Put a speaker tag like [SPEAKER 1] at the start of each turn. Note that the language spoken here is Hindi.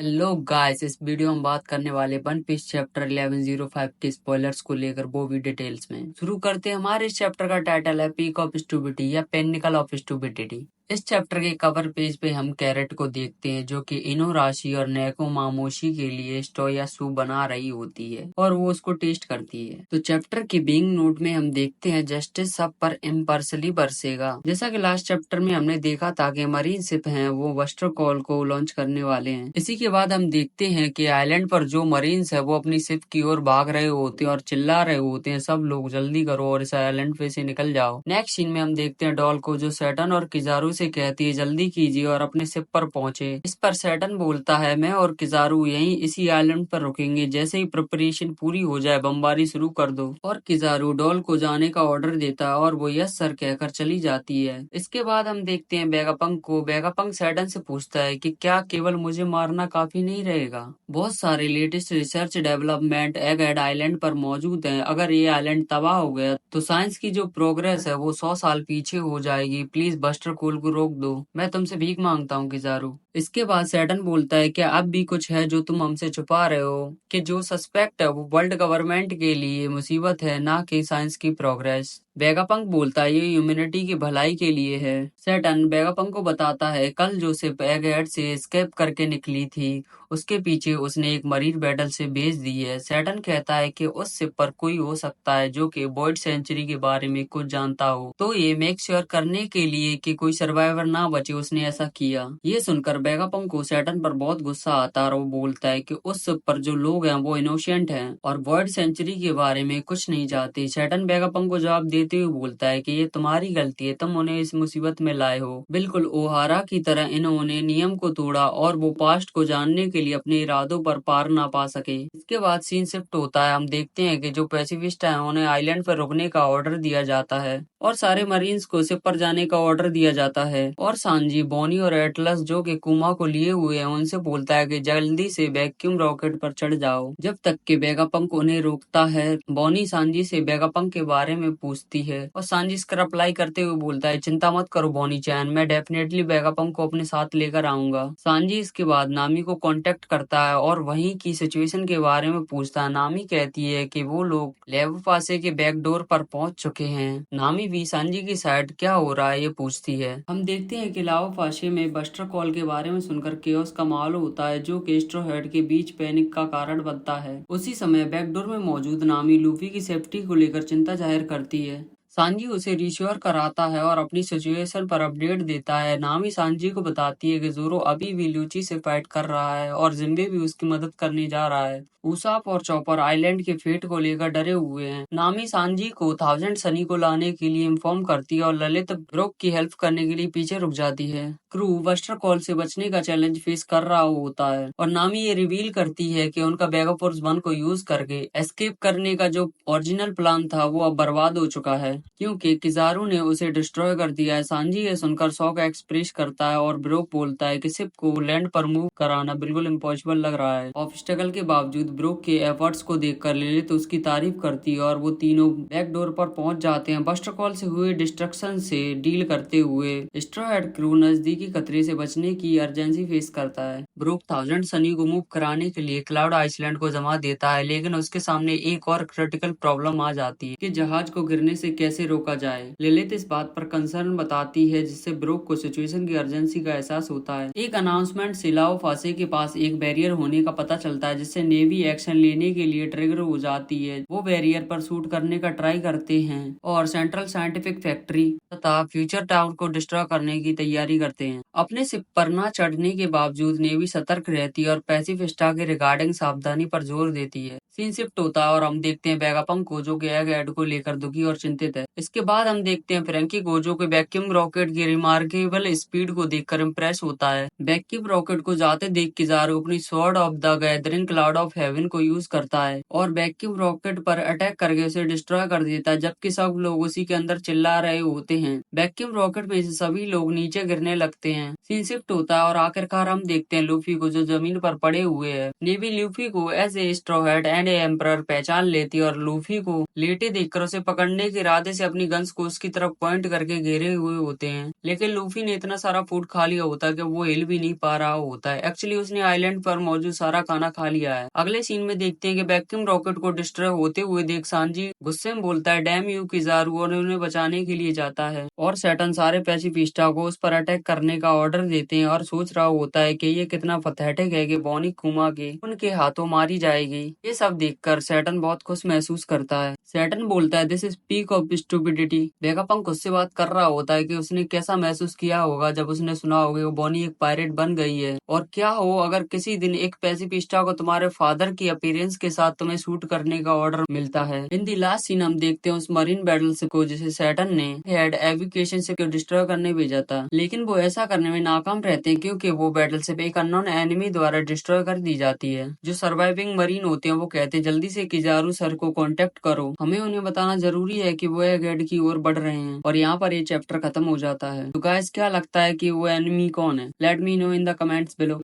[SPEAKER 1] हेलो गाइस, इस वीडियो में हम बात करने वाले वन पीस चैप्टर 1105 के स्पॉयलर्स को लेकर वो भी डिटेल्स में। शुरू करते हैं। हमारे इस चैप्टर का टाइटल है पीक ऑफ स्टूपिडिटी या पेनिकल ऑफ स्टूपिडिटी। इस चैप्टर के कवर पेज पे हम कैरेट को देखते हैं जो कि इनोराशी और नेको मामोशी के लिए स्टो या सूप बना रही होती है और वो उसको टेस्ट करती है। तो चैप्टर की बिगिनिंग नोट में हम देखते हैं जस्टिस सब पर इम्पार्शली बरसेगा। जैसा कि लास्ट चैप्टर में हमने देखा था कि मरीन शिप हैं वो बस्टर कॉल को लॉन्च करने वाले हैं। इसी के बाद हम देखते हैं कि आइलैंड पर जो मरीन्स है वो अपनी शिप की ओर भाग रहे होते हैं और चिल्ला रहे होते हैं, सब लोग जल्दी करो और इस आइलैंड पे से निकल जाओ। नेक्स्ट सीन में हम देखते हैं डॉल को जो सैटर्न और किजारू से कहती है जल्दी कीजिए और अपने शिप पर पहुंचे। इस पर सैटर्न बोलता है मैं और किजारू यहीं इसी आइलैंड पर रुकेंगे, जैसे ही प्रिपरेशन पूरी हो जाए बमबारी शुरू कर दो। और किजारू डॉल को जाने का ऑर्डर देता है और वो यस सर कहकर चली जाती है। इसके बाद हम देखते हैं वेगापंक को। वेगापंक सैटर्न से पूछता है कि क्या केवल मुझे मारना काफी नहीं रहेगा? बहुत सारे latest research development Egghead island पर मौजूद हैं। अगर ये आइलैंड तबाह हो गया तो साइंस की जो प्रोग्रेस है वो 100 साल पीछे हो जाएगी। प्लीज बस्टर कोल को रोक दो, मैं तुमसे भीख मांगता हूँ किजारू। इसके बाद सैटर्न बोलता है क्या अब भी कुछ है जो तुम हमसे छुपा रहे हो? कि जो सस्पेक्ट है वो वर्ल्ड गवर्नमेंट के लिए मुसीबत है, ना कि साइंस की प्रोग्रेस। वेगापंक बोलता है ये ह्यूमैनिटी की भलाई के लिए है। सैटर्न वेगापंक को बताता है कल जो शिप एगहेड से एस्केप करके निकली थी उसके पीछे उसने एक मरीन बैटल से भेज दी है। सैटर्न कहता है कि उस शिप पर कोई हो सकता है जो कि वॉइड सेंचुरी के बारे में कुछ जानता हो, तो ये मेक श्योर करने के लिए कि कोई सर्वाइवर ना बचे उसने ऐसा किया। ये सुनकर वेगापंक को सैटर्न पर बहुत गुस्सा आता है और वो बोलता है कि उस शिप पर जो लोग हैं वो इनोसेंट हैं और वॉइड सेंचुरी के बारे में कुछ नहीं जानते। सैटर्न वेगापंक को जवाब देते हुए बोलता है कि ये तुम्हारी गलती है, तुम उन्हें इस मुसीबत में लाए हो। बिल्कुल ओहारा की तरह इन्होंने नियम को तोड़ा और वो पास्ट को जानने के लिए अपने इरादों पर पार ना पा सके। इसके बाद सीन शिफ्ट होता है। हम देखते हैं कि जो पैसिफिस्ट है उन्हें आइलैंड पर रुकने का ऑर्डर दिया जाता है और सारे मरीन्स को शिप पर जाने का ऑर्डर दिया जाता है। और सांजी, बॉनी और एटलस जो कि कुमा को लिए हुए हैं उनसे बोलता है कि जल्दी से वैक्यूम रॉकेट पर चढ़ जाओ। जब तक कि वेगापंक उन्हें रोकता है। बॉनी सांजी से वेगापंक के बारे में पूछती है और सांजी इसका रिप्लाई करते हुए बोलता है चिंता मत करो बॉनी चैन, मैं डेफिनेटली वेगापंक को अपने साथ लेकर आऊंगा। सांजी इसके बाद नामी को कांटेक्ट करता है और वहीं की सिचुएशन के बारे में पूछता है। नामी कहती है कि वो लोग लेवपासे के बैकडोर पर पहुंच चुके हैं। नामी भी सांजी की साइड क्या हो रहा है ये पूछती है। हम देखते हैं कि लावापासे में बस्टर कॉल के बारे में सुनकर केओस का माहौल होता है जो कि स्ट्रॉ हेड के बीच पैनिक का कारण बनता है। उसी समय बैकडोर में मौजूद नामी लूफी की सेफ्टी को लेकर चिंता जाहिर करती है। सांजी उसे रिश्योर कराता है और अपनी सिचुएशन पर अपडेट देता है। नामी सांजी को बताती है कि जोरो अभी भी लूची से फाइट कर रहा है और जिम्बे भी उसकी मदद करने जा रहा है। उसाप और चॉपर आइलैंड के फेट को लेकर डरे हुए हैं। नामी सांजी को 1000 सनी को लाने के लिए इन्फॉर्म करती है और ललित ब्रोक की हेल्प करने के लिए पीछे रुक जाती है। क्रू बस्टर कॉल से बचने का चैलेंज फेस कर रहा होता है और नामी ये रिवील करती है कि उनका बेगाफोर्स 1 को यूज करके एस्केप करने का जो ओरिजिनल प्लान था वो अब बर्बाद हो चुका है क्योंकि किजारू ने उसे डिस्ट्रॉय कर दिया है। सांजी ये सुनकर शॉक एक्सप्रेस करता है और ब्रोक बोलता है कि शिप को लैंड पर मूव कराना बिल्कुल इम्पॉसिबल लग रहा है। ऑब्स्टेकल के बावजूद ब्रोक के एफर्ट्स को देखकर लिलित उसकी तारीफ करती है और वो तीनों बैकडोर पर पहुंच जाते हैं बस्टर कॉल से हुए डिस्ट्रक्शन से डील करते हुए। स्ट्रॉ हेड क्रू नजदीकी खतरे से बचने की अर्जेंसी फेस करता है। ब्रोक 1000 सनी को मूव कराने के लिए क्लाउड आइसलैंड को जमा देता है, लेकिन उसके सामने एक और क्रिटिकल प्रॉब्लम आ जाती है कि जहाज को गिरने से कैसे रोका जाए। लिलित इस बात पर कंसर्न बताती है जिससे ब्रोक को सिचुएशन की अर्जेंसी का एहसास होता है। एक अनाउंसमेंट से लाओपासे के पास एक बैरियर होने का पता चलता है जिससे नेवी एक्शन लेने के लिए ट्रिगर हो जाती है। वो बैरियर पर शूट करने का ट्राई करते हैं और सेंट्रल साइंटिफिक फैक्ट्री तथा फ्यूचर टाउन को डिस्ट्रॉय करने की तैयारी करते हैं। अपने शिप पर न चढ़ने के बावजूद नेवी सतर्क रहती है और पैसिफिस्टा के रिगार्डिंग सावधानी पर जोर देती है। सीन शिफ्ट होता है और हम देखते हैं वेगापंक को जो कि एगहेड को लेकर दुखी और चिंतित है। इसके बाद हम देखते हैं फ्रैंकी को जो कि वैक्यूम रॉकेट की रिमार्केबल स्पीड को देखकर इम्प्रेस होता है। वैक्यूम रॉकेट को जाते देख किजारू अपनी sword of the gathering cloud of haven को यूज करता है और वैक्यूम रॉकेट पर अटैक करके उसे डिस्ट्रॉय कर देता है, जबकि सब लोग उसी के अंदर चिल्ला रहे होते हैं। वैक्यूम रॉकेट में से सभी लोग नीचे गिरने लगते हैं। सीन शिफ्ट होता है और आखिरकार हम देखते हैं लूफी को जो जमीन पर पड़े हुए हैं। नेवी लूफी को as a straw hat and बड़े एम्परर पहचान लेती और लूफी को लेटे देखकर उसे पकड़ने के इरादे से अपनी गन्स को उसकी तरफ पॉइंट करके घेरे हुए होते हैं। लेकिन लूफी ने इतना सारा फूड खा लिया होता है कि वो हिल भी नहीं पा रहा होता है। एक्चुअली उसने आइलैंड पर मौजूद सारा खाना खा लिया है। अगले सीन में देखते हैं कि वैक्यूम रॉकेट को डिस्ट्रॉय होते हुए देख सांजी गुस्से में बोलता है डैम यू किजारू और उन्हें बचाने के लिए जाता है और सैटर्न सारे पैसिफिस्टा को उस पर अटैक करने का ऑर्डर देते हैं और सोच रहा होता है कि ये कितना पथेटिक है कि बॉनी कुमा के उनके हाथों मारी जाएगी। ये सब देखकर सैटर्न बहुत खुश महसूस करता है। सैटर्न बोलता है this is peak of stupidity. Vegapunk उससे बात कर रहा होता है कि उसने कैसा महसूस किया होगा जब उसने सुना होगा कि बॉनी एक पायरेट बन गई है और क्या हो अगर किसी दिन एक पैसिफिस्टा को तुम्हारे फादर की अपीयरेंस के साथ तुम्हें शूट करने का ऑर्डर मिलता है। इन दी लास्ट सीन हम देखते हैं उस मरीन बैटलशिप को जिसे सैटर्न ने हेड एविकेशन शिप को डिस्ट्रॉय करने भेजा था, लेकिन वो ऐसा करने में नाकाम रहते हैं क्योंकि वो बैटलशिप एक अननोन एनिमी द्वारा डिस्ट्रॉय कर दी जाती है। जो सर्वाइविंग मरीन होते हैं वो कहते हैं जल्दी से किजारू सर को कांटेक्ट करो, हमें उन्हें बताना जरूरी है कि वो गेट की ओर बढ़ रहे हैं। और यहाँ पर ये चैप्टर खत्म हो जाता है। तो गाइस क्या लगता है कि वो एनिमी कौन है? Let me know in the comments below.